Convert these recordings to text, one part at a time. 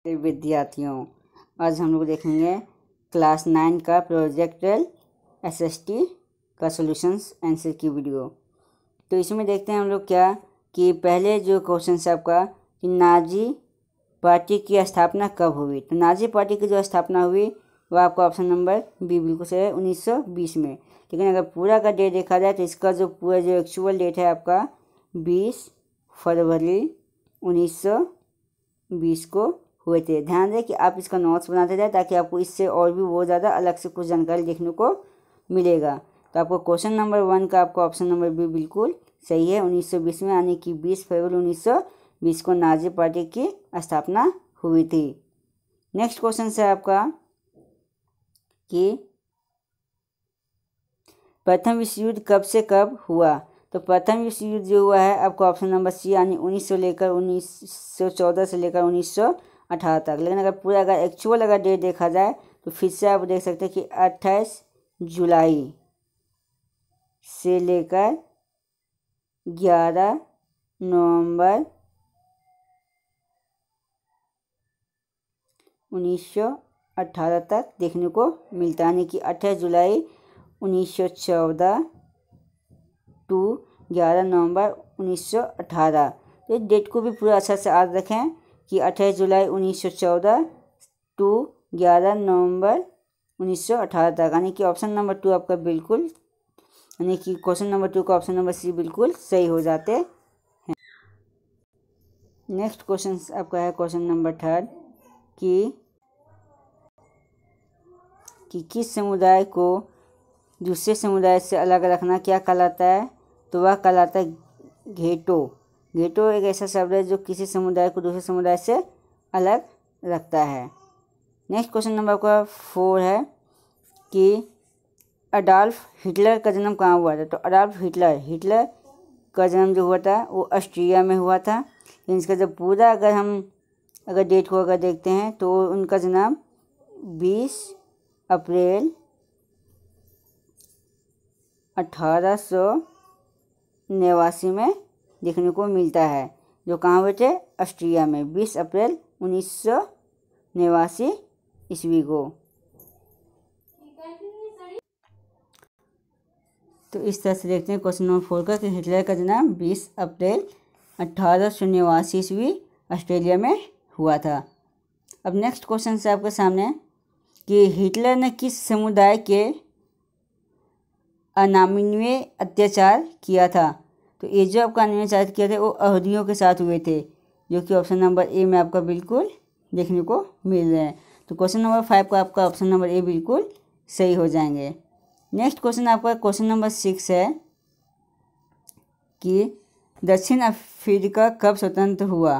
विद्यार्थियों, आज हम लोग देखेंगे क्लास 9 का प्रोजेक्टल एसएसटी का सॉल्यूशंस आंसर की वीडियो। तो इसमें देखते हैं हम लोग क्या कि पहले जो क्वेश्चन है आपका कि नाजी पार्टी की स्थापना कब हुई। तो नाजी पार्टी की जो स्थापना हुई वो आपका ऑप्शन नंबर बी बिल्कुल सही है, 1920 में। लेकिन अगर पूरा का डेट देखा जाए तो इसका जो पूरा जो एक्चुअल डेट है आपका 20 फरवरी 1920 को हुए थे। ध्यान दें कि आप इसका नोट्स बनाते जाए ताकि आपको इससे और भी बहुत ज़्यादा अलग से कुछ जानकारी देखने को मिलेगा। तो आपको क्वेश्चन नंबर 1 का आपको ऑप्शन नंबर बी बिल्कुल सही है। 1920 में यानी कि 20 फरवरी 1920 को नाजी पार्टी की स्थापना हुई थी। नेक्स्ट क्वेश्चन है आपका कि प्रथम विश्व युद्ध कब से कब हुआ। तो प्रथम विश्व युद्ध जो हुआ है आपको ऑप्शन नंबर सी यानी 1900 लेकर 1914 से लेकर 1918 तक। लेकिन अगर एक्चुअल डेट देखा जाए तो फिर से आप देख सकते हैं कि 28 जुलाई से लेकर 11 नवंबर 1918 तक देखने को मिलता है। यानी कि 28 जुलाई 1914 टू 11 नवंबर 1918। तो इस डेट को भी पूरा अच्छा से याद रखें कि 28 जुलाई 1914 टू 11 नवंबर 1918 तक। यानी कि ऑप्शन नंबर 2 आपका बिल्कुल यानी कि क्वेश्चन नंबर 2 का ऑप्शन नंबर सी बिल्कुल सही हो जाते हैं। नेक्स्ट क्वेश्चन आपका है क्वेश्चन नंबर 3 कि किस समुदाय को दूसरे समुदाय से अलग रखना क्या कहलाता है। तो वह कहलाता है घेटो। घेटो एक ऐसा शब्द है जो किसी समुदाय को दूसरे समुदाय से अलग रखता है। नेक्स्ट क्वेश्चन नंबर आपका 4 है कि अडॉल्फ हिटलर का जन्म कहाँ हुआ था। तो अडॉल्फ हिटलर का जन्म जो हुआ था वो ऑस्ट्रिया में हुआ था। लेकिन इसका जब पूरा अगर डेट को देखते हैं तो उनका जन्म 20 अप्रैल 1889 में देखने को मिलता है, जो कहाँ हुए थे ऑस्ट्रिया में 20 अप्रैल 1989 ईस्वी को। तो इस तरह से देखते हैं क्वेश्चन नंबर 4 का कि हिटलर का जन्म 20 अप्रैल 1889 ईस्वी ऑस्ट्रेलिया में हुआ था। अब नेक्स्ट क्वेश्चन है आपके सामने कि हिटलर ने किस समुदाय के अनामनीय अत्याचार किया था। तो ये जो आपका अनामनीय अत्याचार किया था वो यहूदियों के साथ हुए थे, जो कि ऑप्शन नंबर ए में आपका बिल्कुल देखने को मिल रहे हैं। तो क्वेश्चन नंबर 5 का आपका ऑप्शन नंबर ए बिल्कुल सही हो जाएंगे। नेक्स्ट क्वेश्चन आपका क्वेश्चन नंबर 6 है कि दक्षिण अफ्रीका कब स्वतंत्र हुआ।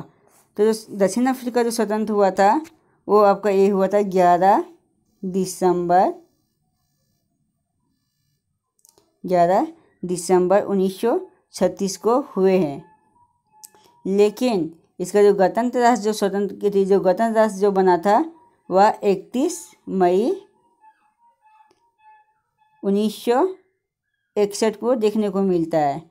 तो दक्षिण अफ्रीका जो स्वतंत्र हुआ था वो आपका ये हुआ था 11 दिसंबर 1936 को हुए हैं। लेकिन इसका जो गणतंत्र राष्ट्र जो बना था वह 31 मई 1961 को देखने को मिलता है।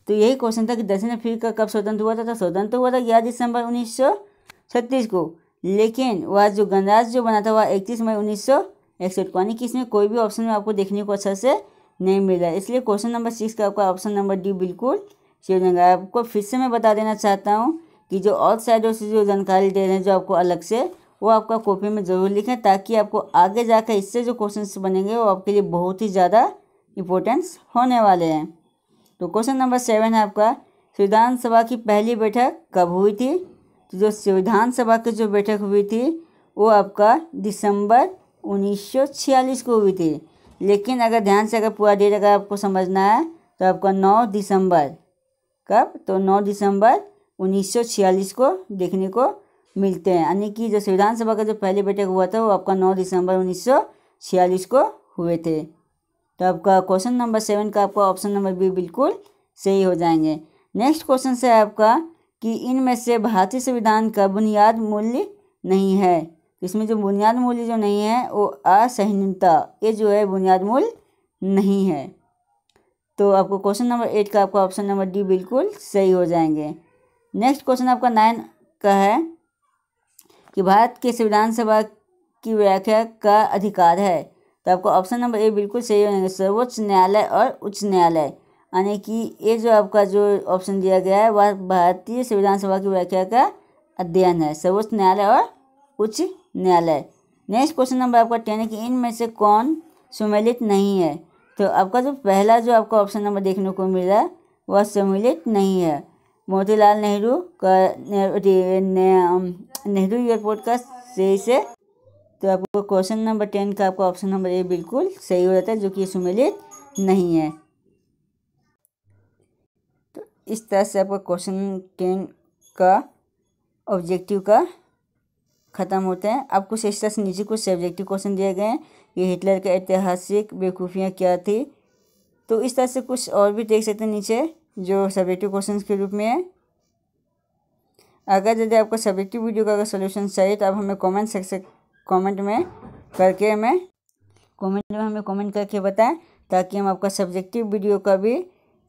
तो यही क्वेश्चन था कि दक्षिण अफ्रीका कब स्वतंत्र हुआ था। तो स्वतंत्र हुआ था 11 दिसंबर 1936 को, लेकिन वह जो गणराज्य जो बना था वह 31 मई 1961 को। यानी कि इसमें कोई भी ऑप्शन में आपको देखने को अच्छा से नहीं मिल रहा है, इसलिए क्वेश्चन नंबर 6 का आपका ऑप्शन नंबर डी बिल्कुल सही हो जाएगा। आपको फिर से मैं बता देना चाहता हूँ कि जो आउटसाइडर से जो जानकारी दे रहे हैं जो आपको अलग से, वो आपका कॉपी में ज़रूर लिखें ताकि आपको आगे जाकर इससे जो क्वेश्चन बनेंगे वो आपके लिए बहुत ही ज़्यादा इम्पोर्टेंस होने वाले हैं। तो क्वेश्चन नंबर 7 है आपका संविधान सभा की पहली बैठक कब हुई थी। तो जो संविधान सभा की जो बैठक हुई थी वो आपका दिसंबर 1946 को हुई थी। लेकिन अगर ध्यान से पूरा डेट अगर आपको समझना है तो आपका 9 दिसंबर कब, तो 9 दिसंबर 1946 को देखने को मिलते हैं। यानी कि जो संविधान सभा का जो पहली बैठक हुआ था वो आपका 9 दिसंबर 1946 को हुए थे। तो आपका क्वेश्चन नंबर 7 का आपका ऑप्शन नंबर बी बिल्कुल सही हो जाएंगे। नेक्स्ट क्वेश्चन है आपका कि इनमें से भारतीय संविधान का बुनियाद मूल्य नहीं है। इसमें जो बुनियाद मूल्य जो नहीं है वो असहिष्णुता, ये जो है बुनियाद मूल्य नहीं है। तो आपको क्वेश्चन नंबर 8 का आपका ऑप्शन नंबर डी बिल्कुल सही हो जाएंगे। नेक्स्ट क्वेश्चन आपका 9 का है कि भारत के संविधान सभा की व्याख्या का अधिकार है। तो आपको ऑप्शन नंबर ए बिल्कुल सही होगा, सर्वोच्च न्यायालय और उच्च न्यायालय। यानी कि ये जो आपका जो ऑप्शन दिया गया है वह भारतीय संविधान सभा की व्याख्या का अध्ययन है, सर्वोच्च न्यायालय और उच्च न्यायालय। नेक्स्ट क्वेश्चन नंबर आपका 10 है कि इनमें से कौन सम्मिलित नहीं है। तो आपका जो पहला जो आपका ऑप्शन नंबर देखने को मिल रहा है वह सम्मिलित नहीं है। मोतीलाल नेहरू का नेहरू एयरपोर्ट का सही से। तो आपको क्वेश्चन नंबर 10 का आपका ऑप्शन नंबर ए बिल्कुल सही हो जाता है, जो कि सम्मिलित नहीं है। तो इस तरह से आपका क्वेश्चन 10 का ऑब्जेक्टिव का ख़त्म होते हैं। अब कुछ इस तरह से नीचे कुछ सब्जेक्टिव क्वेश्चन दिए गए हैं कि हिटलर के ऐतिहासिक बेवकूफ़ियाँ क्या थी। तो इस तरह से कुछ और भी देख सकते हैं नीचे जो सब्जेक्टिव क्वेश्चन के रूप में है। अगर यदि आपको सब्जेक्टिव वीडियो का अगर सोल्यूशन चाहिए तो आप हमें कमेंट में हमें कमेंट करके बताएं, ताकि हम आपका सब्जेक्टिव वीडियो का भी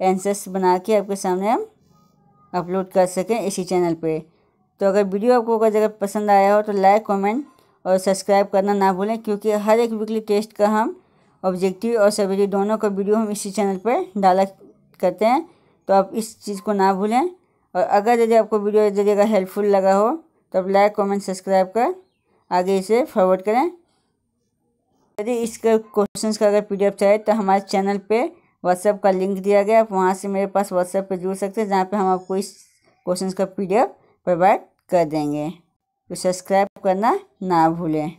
आंसर्स बना के आपके सामने हम अपलोड कर सकें इसी चैनल पे। तो अगर वीडियो आपको अगर पसंद आया हो तो लाइक, कमेंट और सब्सक्राइब करना ना भूलें, क्योंकि हर एक वीकली टेस्ट का हम ऑब्जेक्टिव और सब्जेक्टिव दोनों का वीडियो हम इसी चैनल पर डाला करते हैं। तो आप इस चीज़ को ना भूलें। और अगर यदि आपको वीडियो यदि अगर हेल्पफुल लगा हो तो आप लाइक, कमेंट, सब्सक्राइब कर आगे इसे फॉरवर्ड करें। यदि इसके क्वेश्चंस का अगर PDF चाहिए तो हमारे चैनल पे व्हाट्सएप का लिंक दिया गया, आप वहाँ से मेरे पास व्हाट्सएप पे जुड़ सकते हैं, जहाँ पे हम आपको इस क्वेश्चंस का PDF प्रोवाइड कर देंगे। तो सब्सक्राइब करना ना भूलें।